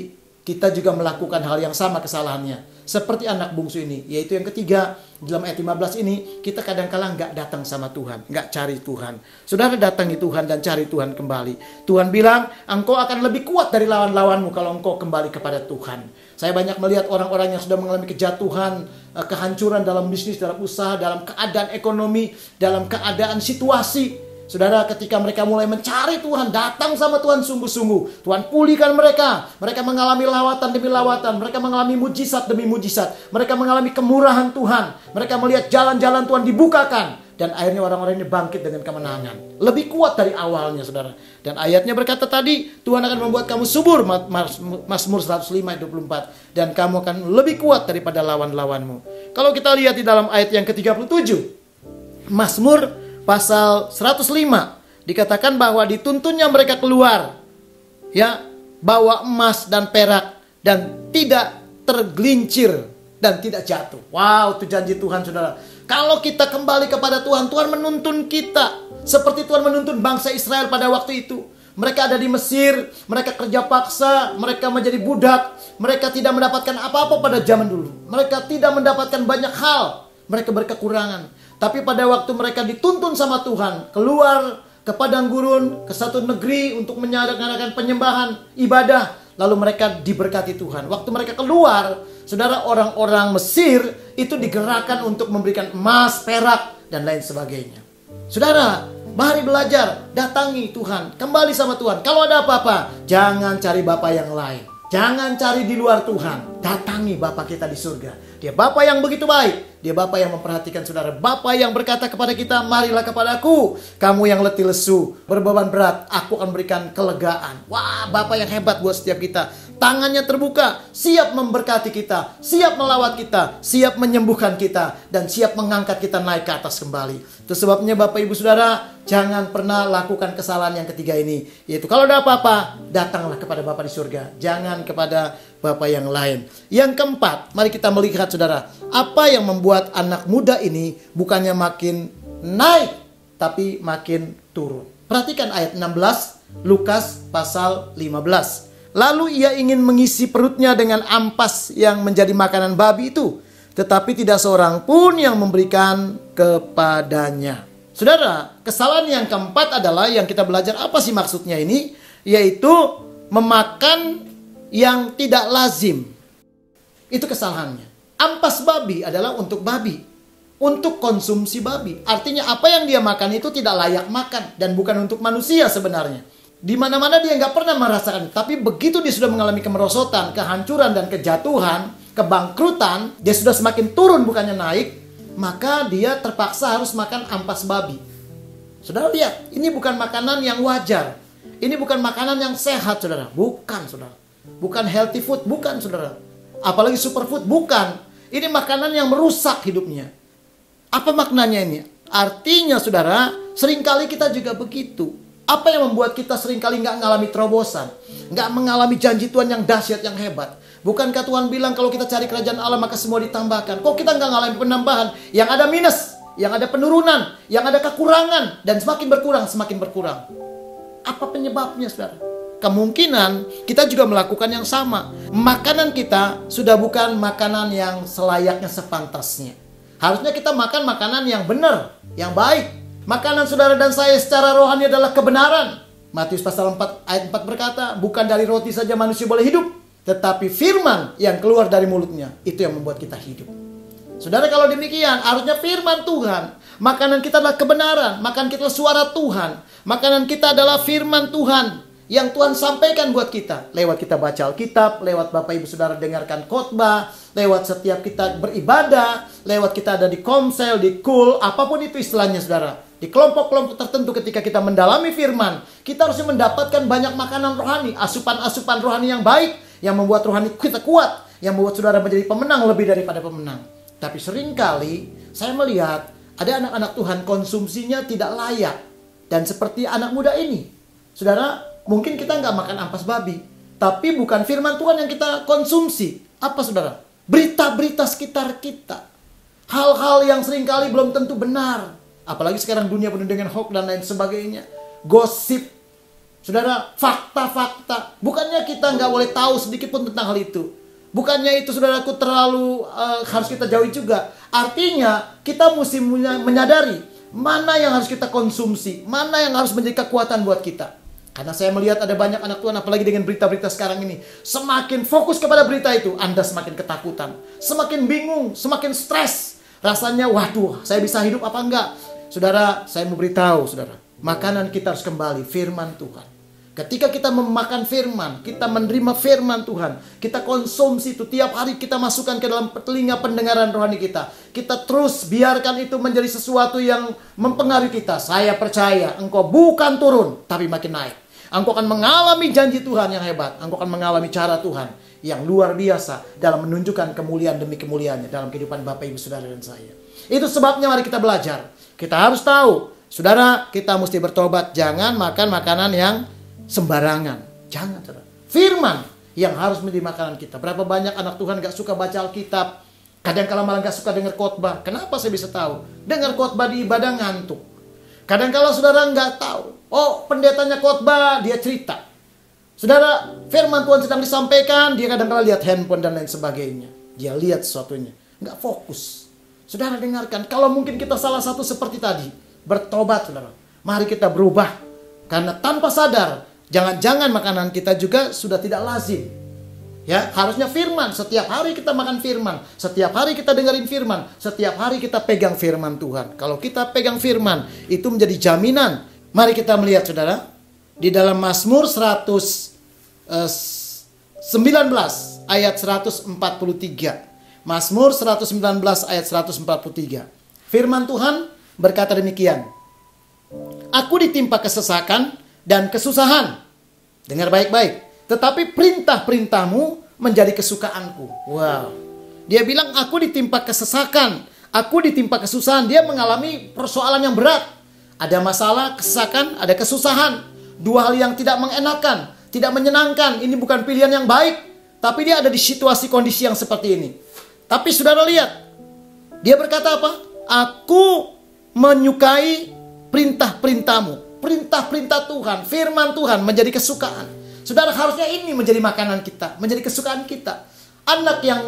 kita juga melakukan hal yang sama kesalahannya. Seperti anak bungsu ini, yaitu yang ketiga, dalam ayat 15 ini, kita kadang-kala nggak datang sama Tuhan, nggak cari Tuhan. Saudara datangi Tuhan dan cari Tuhan kembali. Tuhan bilang, engkau akan lebih kuat dari lawan-lawanmu kalau engkau kembali kepada Tuhan. Saya banyak melihat orang-orang yang sudah mengalami kejatuhan, kehancuran dalam bisnis, dalam usaha, dalam keadaan ekonomi, dalam keadaan situasi. Saudara, ketika mereka mulai mencari Tuhan, datang sama Tuhan sungguh-sungguh, Tuhan pulihkan mereka. Mereka mengalami lawatan demi lawatan. Mereka mengalami mujizat demi mujizat. Mereka mengalami kemurahan Tuhan. Mereka melihat jalan-jalan Tuhan dibukakan. Dan akhirnya orang-orang ini bangkit dengan kemenangan. Lebih kuat dari awalnya, saudara. Dan ayatnya berkata tadi, Tuhan akan membuat kamu subur. Mazmur 105 ayat 24. Dan kamu akan lebih kuat daripada lawan-lawanmu. Kalau kita lihat di dalam ayat yang ke-37, Mazmur pasal 105 dikatakan bahwa dituntunnya mereka keluar, ya, bawa emas dan perak dan tidak tergelincir dan tidak jatuh. Wow, itu janji Tuhan, saudara. Kalau kita kembali kepada Tuhan, Tuhan menuntun kita seperti Tuhan menuntun bangsa Israel pada waktu itu. Mereka ada di Mesir, mereka kerja paksa, mereka menjadi budak, mereka tidak mendapatkan apa-apa pada zaman dulu. Mereka tidak mendapatkan banyak hal, mereka berkekurangan. Tapi pada waktu mereka dituntun sama Tuhan, keluar ke padang gurun, ke satu negeri untuk menyadakan penyembahan, ibadah. Lalu mereka diberkati Tuhan. Waktu mereka keluar, saudara, orang-orang Mesir itu digerakkan untuk memberikan emas, perak, dan lain sebagainya. Saudara, mari belajar, datangi Tuhan, kembali sama Tuhan. Kalau ada apa-apa, jangan cari bapa yang lain. Jangan cari di luar Tuhan. Datangi Bapa kita di surga. Dia Bapa yang begitu baik. Dia Bapa yang memperhatikan saudara. Bapa yang berkata kepada kita, marilah kepadaku, kamu yang letih lesu, berbeban berat, aku akan berikan kelegaan. Wah, Bapa yang hebat buat setiap kita. Tangannya terbuka, siap memberkati kita, siap melawat kita, siap menyembuhkan kita, dan siap mengangkat kita naik ke atas kembali. Itu sebabnya Bapak Ibu Saudara, jangan pernah lakukan kesalahan yang ketiga ini. Yaitu kalau ada apa-apa, datanglah kepada Bapa di surga. Jangan kepada Bapa yang lain. Yang keempat, mari kita melihat saudara, apa yang membuat anak muda ini bukannya makin naik, tapi makin turun. Perhatikan ayat 16, Lukas pasal 15. Lalu ia ingin mengisi perutnya dengan ampas yang menjadi makanan babi itu, tetapi tidak seorang pun yang memberikan kepadanya. Saudara, kesalahan yang keempat adalah yang kita belajar apa sih maksudnya ini? Yaitu memakan yang tidak lazim. Itu kesalahannya. Ampas babi adalah untuk babi, untuk konsumsi babi. Artinya apa yang dia makan itu tidak layak makan dan bukan untuk manusia sebenarnya. Di mana-mana dia nggak pernah merasakan. Tapi begitu dia sudah mengalami kemerosotan, kehancuran dan kejatuhan, kebangkrutan, dia sudah semakin turun bukannya naik, maka dia terpaksa harus makan ampas babi. Saudara lihat, ini bukan makanan yang wajar. Ini bukan makanan yang sehat, saudara. Bukan, saudara. Bukan healthy food, bukan, saudara. Apalagi superfood, bukan. Ini makanan yang merusak hidupnya. Apa maknanya ini? Artinya, saudara, seringkali kita juga begitu. Apa yang membuat kita seringkali nggak mengalami terobosan, nggak mengalami janji Tuhan yang dahsyat, yang hebat? Bukankah Tuhan bilang kalau kita cari kerajaan Allah maka semua ditambahkan? Kok kita nggak mengalami penambahan? Yang ada minus, yang ada penurunan, yang ada kekurangan, dan semakin berkurang, semakin berkurang. Apa penyebabnya, saudara? Kemungkinan kita juga melakukan yang sama. Makanan kita sudah bukan makanan yang selayaknya, sepantasnya. Harusnya kita makan makanan yang benar, yang baik. Makanan saudara dan saya secara rohani adalah kebenaran. Matius pasal 4 ayat 4 berkata, bukan dari roti saja manusia boleh hidup, tetapi firman yang keluar dari mulutnya, itu yang membuat kita hidup. Saudara, kalau demikian, harusnya firman Tuhan. Makanan kita adalah kebenaran. Makanan kita adalah suara Tuhan. Makanan kita adalah firman Tuhan yang Tuhan sampaikan buat kita. Lewat kita baca Alkitab, lewat Bapak Ibu Saudara dengarkan khotbah, lewat setiap kita beribadah, lewat kita ada di komsel, di kul, apapun itu istilahnya, saudara. Di kelompok-kelompok tertentu ketika kita mendalami firman, kita harusnya mendapatkan banyak makanan rohani, asupan-asupan rohani yang baik, yang membuat rohani kita kuat, yang membuat saudara menjadi pemenang lebih daripada pemenang. Tapi seringkali saya melihat ada anak-anak Tuhan konsumsinya tidak layak. Dan seperti anak muda ini, saudara, mungkin kita nggak makan ampas babi, tapi bukan firman Tuhan yang kita konsumsi. Apa, saudara? Berita-berita sekitar kita. Hal-hal yang seringkali belum tentu benar. Apalagi sekarang dunia penuh dengan hoax dan lain sebagainya. Gosip. Saudara, fakta-fakta. Bukannya kita nggak boleh tahu sedikit pun tentang hal itu. Bukannya itu saudaraku terlalu harus kita jauhi juga. Artinya kita mesti menyadari mana yang harus kita konsumsi, mana yang harus menjadi kekuatan buat kita. Karena saya melihat ada banyak anak Tuhan, apalagi dengan berita-berita sekarang ini, semakin fokus kepada berita itu, Anda semakin ketakutan, semakin bingung, semakin stres. Rasanya, waduh, saya bisa hidup apa enggak? Saudara, saya mau beritahu, saudara, makanan kita harus kembali firman Tuhan. Ketika kita memakan firman, kita menerima firman Tuhan, kita konsumsi itu tiap hari, kita masukkan ke dalam telinga pendengaran rohani kita. Kita terus biarkan itu menjadi sesuatu yang mempengaruhi kita. Saya percaya engkau bukan turun, tapi makin naik. Engkau akan mengalami janji Tuhan yang hebat. Engkau akan mengalami cara Tuhan yang luar biasa dalam menunjukkan kemuliaan demi kemuliaannya dalam kehidupan Bapak, Ibu, Saudara, dan saya. Itu sebabnya mari kita belajar. Kita harus tahu, saudara, kita mesti bertobat. Jangan makan makanan yang sembarangan. Jangan, saudara. Firman yang harus menjadi makanan kita. Berapa banyak anak Tuhan gak suka baca Alkitab. Kadang-kala malah gak suka dengar khotbah. Kenapa saya bisa tahu? Dengar khotbah di ibadah ngantuk. Kadang-kala saudara nggak tahu. Oh, pendetanya khotbah, dia cerita. Saudara, firman Tuhan sedang disampaikan, dia kadang-kala lihat handphone dan lain sebagainya. Dia lihat sesuatunya, nggak fokus. Saudara dengarkan, kalau mungkin kita salah satu seperti tadi, bertobat saudara. Mari kita berubah. Karena tanpa sadar, jangan-jangan makanan kita juga sudah tidak lazim. Ya, harusnya firman. Setiap hari kita makan firman. Setiap hari kita dengerin firman. Setiap hari kita pegang firman Tuhan. Kalau kita pegang firman, itu menjadi jaminan. Mari kita melihat saudara. Di dalam Mazmur 119 ayat 143. Mazmur 119 ayat 143. Firman Tuhan berkata demikian. Aku ditimpa kesesakan dan kesusahan. Dengar baik-baik. Tetapi perintah-perintahmu menjadi kesukaanku. Wow. Dia bilang aku ditimpa kesesakan. Aku ditimpa kesusahan. Dia mengalami persoalan yang berat. Ada masalah, kesesakan, ada kesusahan. Dua hal yang tidak mengenakan, tidak menyenangkan. Ini bukan pilihan yang baik. Tapi dia ada di situasi kondisi yang seperti ini. Tapi saudara lihat. Dia berkata apa? Aku menyukai perintah-perintahmu. Perintah-perintah Tuhan, firman Tuhan menjadi kesukaan. Saudara, harusnya ini menjadi makanan kita, menjadi kesukaan kita. Anak yang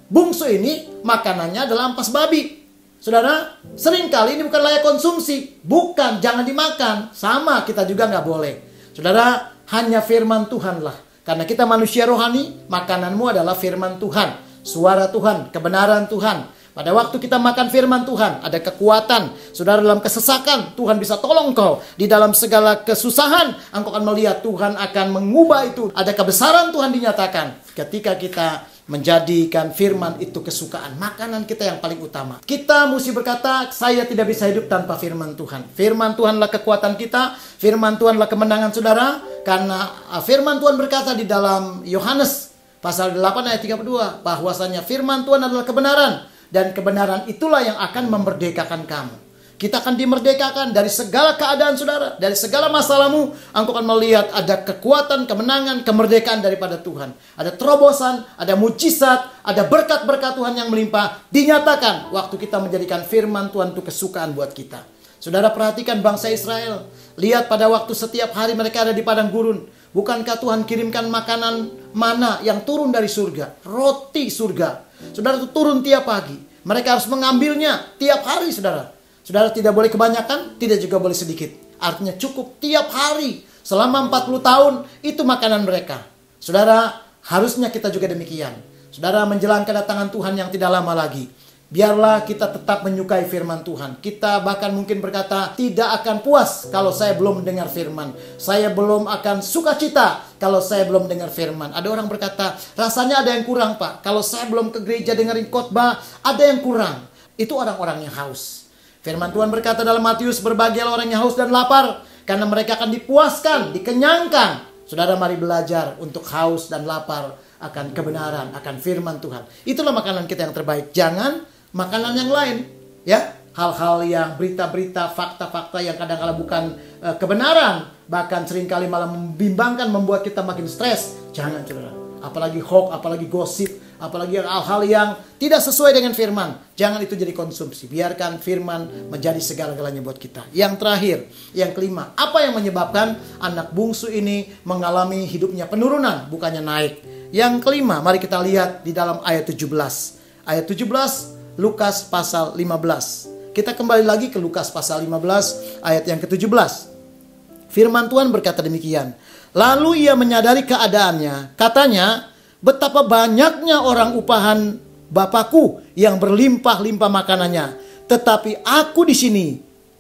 bungsu ini makanannya adalah ampas babi. Saudara, seringkali ini bukan layak konsumsi. Bukan, jangan dimakan. Sama, kita juga nggak boleh. Saudara, hanya firman Tuhanlah. Karena kita manusia rohani, makananmu adalah firman Tuhan. Suara Tuhan, kebenaran Tuhan. Pada waktu kita makan firman Tuhan, ada kekuatan. Saudara, dalam kesesakan, Tuhan bisa tolong kau. Di dalam segala kesusahan, engkau akan melihat Tuhan akan mengubah itu. Ada kebesaran Tuhan dinyatakan. Ketika kita menjadikan firman itu kesukaan. Makanan kita yang paling utama. Kita mesti berkata, saya tidak bisa hidup tanpa firman Tuhan. Firman Tuhanlah kekuatan kita. Firman Tuhanlah kemenangan saudara. Karena firman Tuhan berkata di dalam Yohanes pasal 8 ayat 32. Bahwasanya firman Tuhan adalah kebenaran. Dan kebenaran itulah yang akan memerdekakan kamu. Kita akan dimerdekakan dari segala keadaan saudara. Dari segala masalahmu. Engkau akan melihat ada kekuatan, kemenangan, kemerdekaan daripada Tuhan. Ada terobosan, ada mujizat, ada berkat-berkat Tuhan yang melimpah. Dinyatakan waktu kita menjadikan firman Tuhan itu kesukaan buat kita. Saudara, perhatikan bangsa Israel. Lihat pada waktu setiap hari mereka ada di padang gurun. Bukankah Tuhan kirimkan makanan mana yang turun dari surga? Roti surga. Saudara, itu turun tiap pagi. Mereka harus mengambilnya tiap hari, saudara. Saudara, tidak boleh kebanyakan, tidak juga boleh sedikit. Artinya cukup tiap hari. Selama 40 tahun, itu makanan mereka. Saudara, harusnya kita juga demikian. Saudara, menjelang kedatangan Tuhan yang tidak lama lagi. Biarlah kita tetap menyukai firman Tuhan. Kita bahkan mungkin berkata, tidak akan puas kalau saya belum mendengar firman. Saya belum akan sukacita kalau saya belum dengar firman. Ada orang berkata, rasanya ada yang kurang Pak. Kalau saya belum ke gereja dengerin khotbah, ada yang kurang. Itu orang-orang yang haus. Firman Tuhan berkata dalam Matius, berbahagialah orang yang haus dan lapar. Karena mereka akan dipuaskan, dikenyangkan. Saudara, mari belajar untuk haus dan lapar akan kebenaran, akan firman Tuhan. Itulah makanan kita yang terbaik. Jangan makanan yang lain, ya, hal-hal yang berita-berita, fakta-fakta yang kadang-kala bukan kebenaran, bahkan seringkali malah membimbangkan, membuat kita makin stres. Jangan, saudara. Apalagi hoax, apalagi gosip, apalagi hal-hal yang tidak sesuai dengan firman, jangan itu jadi konsumsi. Biarkan firman menjadi segala-galanya buat kita. Yang terakhir, yang kelima, apa yang menyebabkan anak bungsu ini mengalami hidupnya penurunan, bukannya naik? Yang kelima, mari kita lihat di dalam ayat 17. Ayat 17, Lukas pasal 15. Kita kembali lagi ke Lukas pasal 15, ayat yang ke-17. Firman Tuhan berkata demikian. Lalu ia menyadari keadaannya. Katanya, betapa banyaknya orang upahan Bapakku yang berlimpah-limpah makanannya. Tetapi aku di sini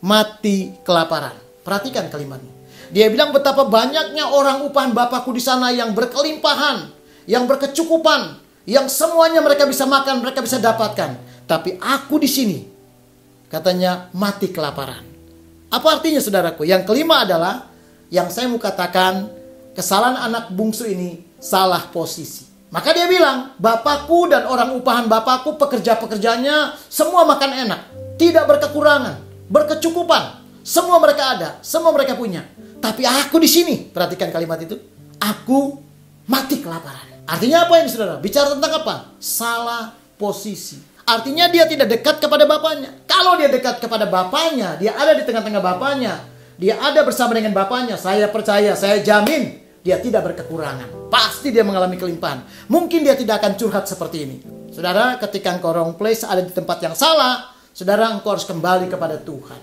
mati kelaparan. Perhatikan kalimatnya. Dia bilang betapa banyaknya orang upahan Bapakku di sana yang berkelimpahan, yang berkecukupan, yang semuanya mereka bisa makan, mereka bisa dapatkan. Tapi aku di sini, katanya, mati kelaparan. Apa artinya saudaraku? Yang kelima adalah, yang saya mau katakan, kesalahan anak bungsu ini salah posisi. Maka dia bilang, Bapakku dan orang upahan Bapakku, pekerja-pekerjanya, semua makan enak. Tidak berkekurangan, berkecukupan. Semua mereka ada, semua mereka punya. Tapi aku di sini, perhatikan kalimat itu, aku mati kelaparan. Artinya apa ini saudara? Bicara tentang apa? Salah posisi. Artinya dia tidak dekat kepada bapaknya. Kalau dia dekat kepada bapaknya, dia ada di tengah-tengah bapaknya, dia ada bersama dengan bapaknya, saya percaya, saya jamin, dia tidak berkekurangan. Pasti dia mengalami kelimpahan. Mungkin dia tidak akan curhat seperti ini. Saudara, ketika engkau wrong place, ada di tempat yang salah, saudara, engkau harus kembali kepada Tuhan.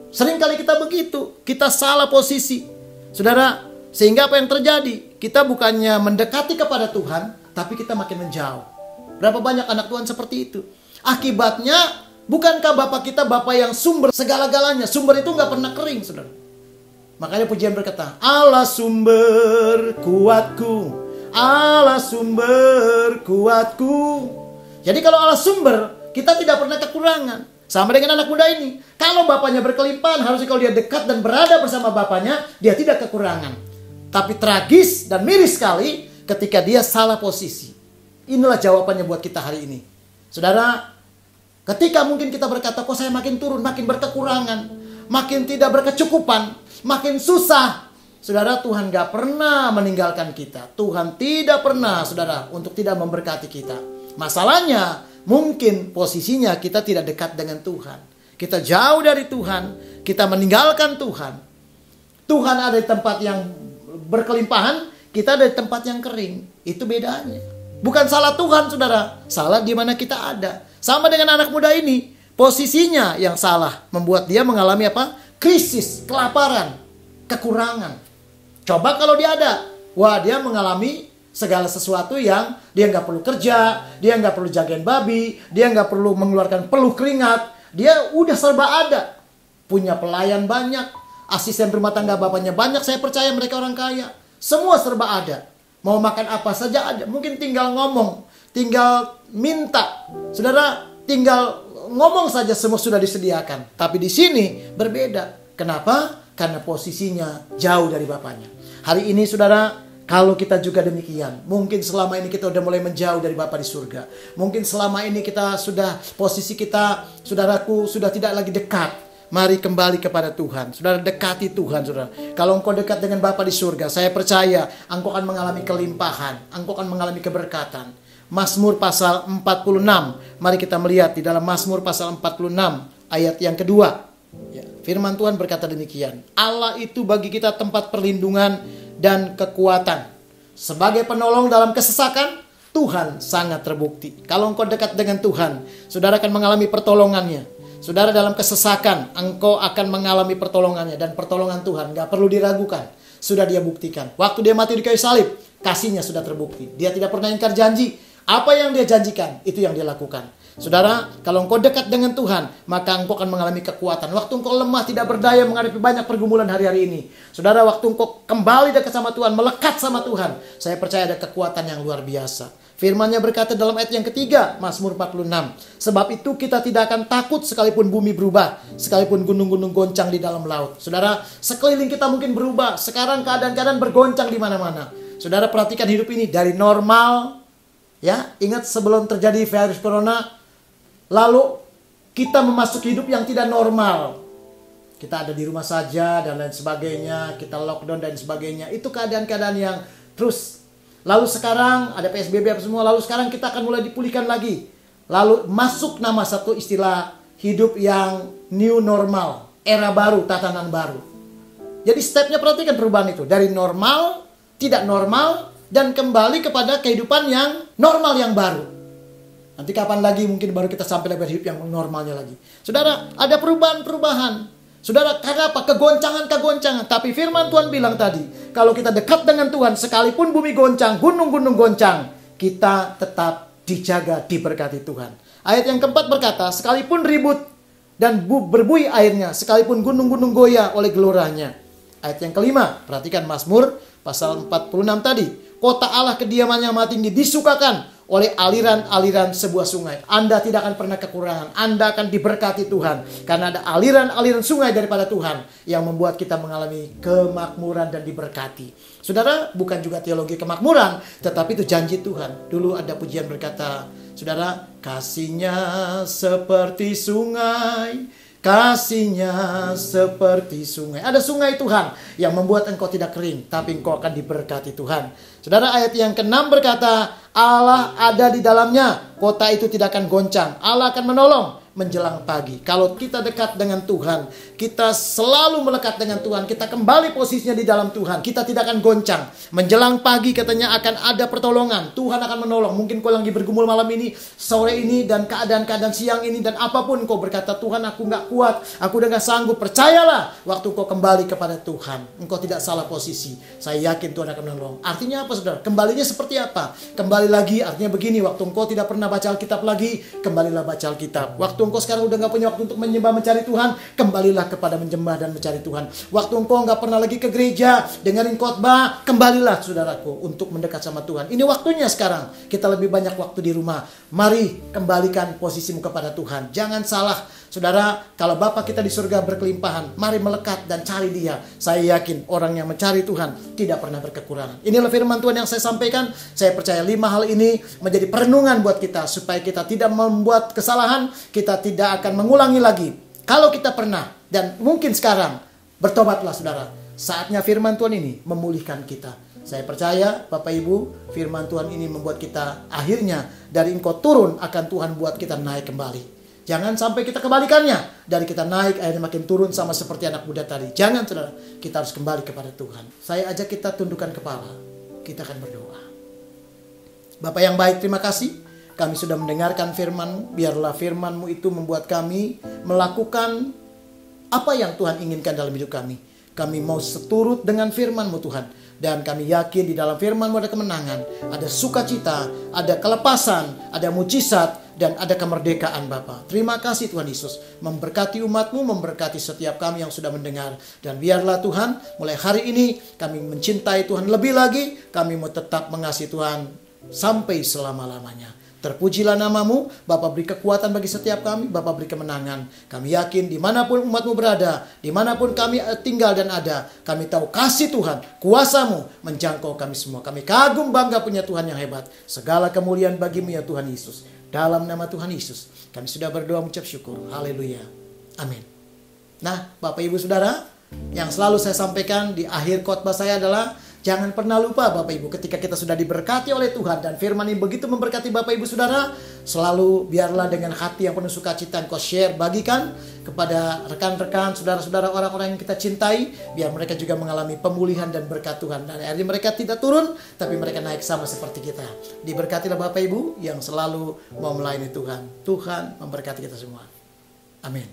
Seringkali kita begitu, kita salah posisi. Saudara, sehingga apa yang terjadi? Kita bukannya mendekati kepada Tuhan, tapi kita makin menjauh. Berapa banyak anak Tuhan seperti itu? Akibatnya, bukankah Bapak kita Bapak yang sumber segala-galanya? Sumber itu nggak pernah kering, saudara. Makanya pujian berkata, Allah sumber kuatku, Allah sumber kuatku. Jadi kalau Allah sumber, kita tidak pernah kekurangan. Sama dengan anak muda ini. Kalau bapaknya berkelimpahan, harusnya kalau dia dekat dan berada bersama bapaknya, dia tidak kekurangan. Tapi tragis dan miris sekali ketika dia salah posisi. Inilah jawabannya buat kita hari ini. Saudara, ketika mungkin kita berkata, kok saya makin turun, makin berkekurangan, makin tidak berkecukupan, makin susah. Saudara, Tuhan gak pernah meninggalkan kita. Tuhan tidak pernah, saudara, untuk tidak memberkati kita. Masalahnya, mungkin posisinya kita tidak dekat dengan Tuhan. Kita jauh dari Tuhan, kita meninggalkan Tuhan. Tuhan ada di tempat yang berkelimpahan, kita ada di tempat yang kering. Itu bedanya. Bukan salah Tuhan, saudara. Salah di mana kita ada. Sama dengan anak muda ini. Posisinya yang salah. Membuat dia mengalami apa? Krisis, kelaparan, kekurangan. Coba kalau dia ada. Wah, dia mengalami segala sesuatu yang dia nggak perlu kerja. Dia nggak perlu jagain babi. Dia nggak perlu mengeluarkan peluh keringat. Dia udah serba ada. Punya pelayan banyak. Asisten rumah tangga bapaknya banyak. Saya percaya mereka orang kaya. Semua serba ada. Mau makan apa saja ada. Mungkin tinggal ngomong. Tinggal minta. Saudara, tinggal ngomong saja semua sudah disediakan. Tapi di sini berbeda. Kenapa? Karena posisinya jauh dari bapaknya. Hari ini saudara, kalau kita juga demikian. Mungkin selama ini kita sudah mulai menjauh dari Bapa di surga. Mungkin selama ini kita sudah, posisi kita, saudaraku, sudah tidak lagi dekat. Mari kembali kepada Tuhan. Saudara, dekati Tuhan, saudara. Kalau engkau dekat dengan Bapa di surga, saya percaya engkau akan mengalami kelimpahan. Engkau akan mengalami keberkatan. Mazmur pasal 46. Mari kita melihat di dalam Mazmur pasal 46 ayat yang kedua. Ya, firman Tuhan berkata demikian. Allah itu bagi kita tempat perlindungan dan kekuatan. Sebagai penolong dalam kesesakan, Tuhan sangat terbukti. Kalau engkau dekat dengan Tuhan, saudara akan mengalami pertolongannya. Saudara, dalam kesesakan, engkau akan mengalami pertolongannya. Dan pertolongan Tuhan gak perlu diragukan. Sudah dia buktikan. Waktu dia mati di kayu salib, kasihnya sudah terbukti. Dia tidak pernah ingkar janji. Apa yang dia janjikan, itu yang dia lakukan. Saudara, kalau engkau dekat dengan Tuhan, maka engkau akan mengalami kekuatan. Waktu engkau lemah, tidak berdaya menghadapi banyak pergumulan hari-hari ini. Saudara, waktu engkau kembali dekat sama Tuhan, melekat sama Tuhan, saya percaya ada kekuatan yang luar biasa. Firman-Nya berkata dalam ayat yang ketiga, Mazmur 46. Sebab itu kita tidak akan takut sekalipun bumi berubah, sekalipun gunung-gunung goncang di dalam laut. Saudara, sekeliling kita mungkin berubah. Sekarang keadaan-keadaan bergoncang di mana-mana. Saudara, perhatikan hidup ini dari normal. Ya, ingat sebelum terjadi virus corona, lalu kita memasuki hidup yang tidak normal. Kita ada di rumah saja dan lain sebagainya, kita lockdown dan sebagainya. Itu keadaan-keadaan yang terus Lalu sekarang ada PSBB apa semua, lalu sekarang kita akan mulai dipulihkan lagi. Lalu masuk nama satu istilah hidup yang new normal, era baru, tatanan baru. Jadi stepnya perhatikan perubahan itu. Dari normal, tidak normal, dan kembali kepada kehidupan yang normal yang baru. Nanti kapan lagi mungkin baru kita sampai level hidup yang normalnya lagi. Saudara, ada perubahan-perubahan. Saudara, karena apa? Kegoncangan-kegoncangan. Tapi firman Tuhan bilang tadi, kalau kita dekat dengan Tuhan, sekalipun bumi goncang, gunung-gunung goncang, kita tetap dijaga, diberkati Tuhan. Ayat yang keempat berkata, sekalipun ribut dan berbuih airnya, sekalipun gunung-gunung goyah oleh geloranya. Ayat yang kelima, perhatikan Mazmur pasal 46 tadi. Kota Allah kediaman yang maha tinggi disukakan oleh aliran-aliran sebuah sungai. Anda tidak akan pernah kekurangan. Anda akan diberkati Tuhan. Karena ada aliran-aliran sungai daripada Tuhan yang membuat kita mengalami kemakmuran dan diberkati. Saudara, bukan juga teologi kemakmuran, tetapi itu janji Tuhan. Dulu ada pujian berkata, saudara, kasihnya seperti sungai, kasihnya seperti sungai. Ada sungai Tuhan yang membuat engkau tidak kering, tapi engkau akan diberkati Tuhan. Saudara, ayat yang ke-6 berkata, Allah ada di dalamnya, kota itu tidak akan goncang. Allah akan menolong menjelang pagi. Kalau kita dekat dengan Tuhan, kita selalu melekat dengan Tuhan, kita kembali posisinya di dalam Tuhan, kita tidak akan goncang. Menjelang pagi katanya akan ada pertolongan. Tuhan akan menolong. Mungkin kau lagi bergumul malam ini, sore ini, dan keadaan-keadaan siang ini, dan apapun kau berkata, Tuhan aku gak kuat, aku udah gak sanggup. Percayalah, waktu kau kembali kepada Tuhan, engkau tidak salah posisi. Saya yakin Tuhan akan menolong. Artinya apa saudara? Kembalinya seperti apa? Kembali lagi artinya begini, waktu engkau tidak pernah baca Alkitab lagi, kembalilah baca Alkitab. Waktu engkau sekarang udah gak punya waktu untuk menyembah mencari Tuhan, kembalilah kepada menyembah dan mencari Tuhan. Waktu engkau gak pernah lagi ke gereja dengerin khotbah, kembalilah saudaraku untuk mendekat sama Tuhan. Ini waktunya sekarang. Kita lebih banyak waktu di rumah. Mari kembalikan posisimu kepada Tuhan. Jangan salah saudara, kalau Bapa kita di surga berkelimpahan, mari melekat dan cari Dia. Saya yakin orang yang mencari Tuhan tidak pernah berkekurangan. Inilah firman Tuhan yang saya sampaikan. Saya percaya 5 hal ini menjadi perenungan buat kita, supaya kita tidak membuat kesalahan, kita tidak akan mengulangi lagi. Kalau kita pernah dan mungkin sekarang, bertobatlah saudara. Saatnya firman Tuhan ini memulihkan kita. Saya percaya Bapak Ibu, firman Tuhan ini membuat kita akhirnya dari engkau turun akan Tuhan buat kita naik kembali. Jangan sampai kita kebalikannya. Dari kita naik akhirnya makin turun sama seperti anak muda tadi. Jangan saudara, kita harus kembali kepada Tuhan. Saya ajak kita tundukkan kepala. Kita akan berdoa. Bapak yang baik, terima kasih. Kami sudah mendengarkan firman-Mu. Biarlah firman-Mu itu membuat kami melakukan apa yang Tuhan inginkan dalam hidup kami. Kami mau seturut dengan firman-Mu Tuhan. Dan kami yakin di dalam firman-Mu ada kemenangan, ada sukacita, ada kelepasan, ada mujizat, dan ada kemerdekaan Bapa. Terima kasih Tuhan Yesus. Memberkati umat-Mu, memberkati setiap kami yang sudah mendengar. Dan biarlah Tuhan, mulai hari ini kami mencintai Tuhan lebih lagi. Kami mau tetap mengasihi Tuhan sampai selama-lamanya. Terpujilah nama-Mu, Bapa beri kekuatan bagi setiap kami, Bapa beri kemenangan. Kami yakin dimanapun umat-Mu berada, dimanapun kami tinggal dan ada, kami tahu kasih Tuhan, kuasa-Mu menjangkau kami semua. Kami kagum bangga punya Tuhan yang hebat. Segala kemuliaan bagi-Mu ya Tuhan Yesus. Dalam nama Tuhan Yesus, kami sudah berdoa mengucap syukur. Haleluya. Amin. Nah, Bapak Ibu Saudara, yang selalu saya sampaikan di akhir khotbah saya adalah, jangan pernah lupa Bapak Ibu, ketika kita sudah diberkati oleh Tuhan dan firman ini begitu memberkati Bapak Ibu Saudara, selalu biarlah dengan hati yang penuh sukacita engkau share, bagikan kepada rekan-rekan, saudara-saudara, orang-orang yang kita cintai, biar mereka juga mengalami pemulihan dan berkat Tuhan. Dan akhirnya mereka tidak turun, tapi mereka naik sama seperti kita. Diberkatilah Bapak Ibu yang selalu mau melayani Tuhan. Tuhan memberkati kita semua. Amin.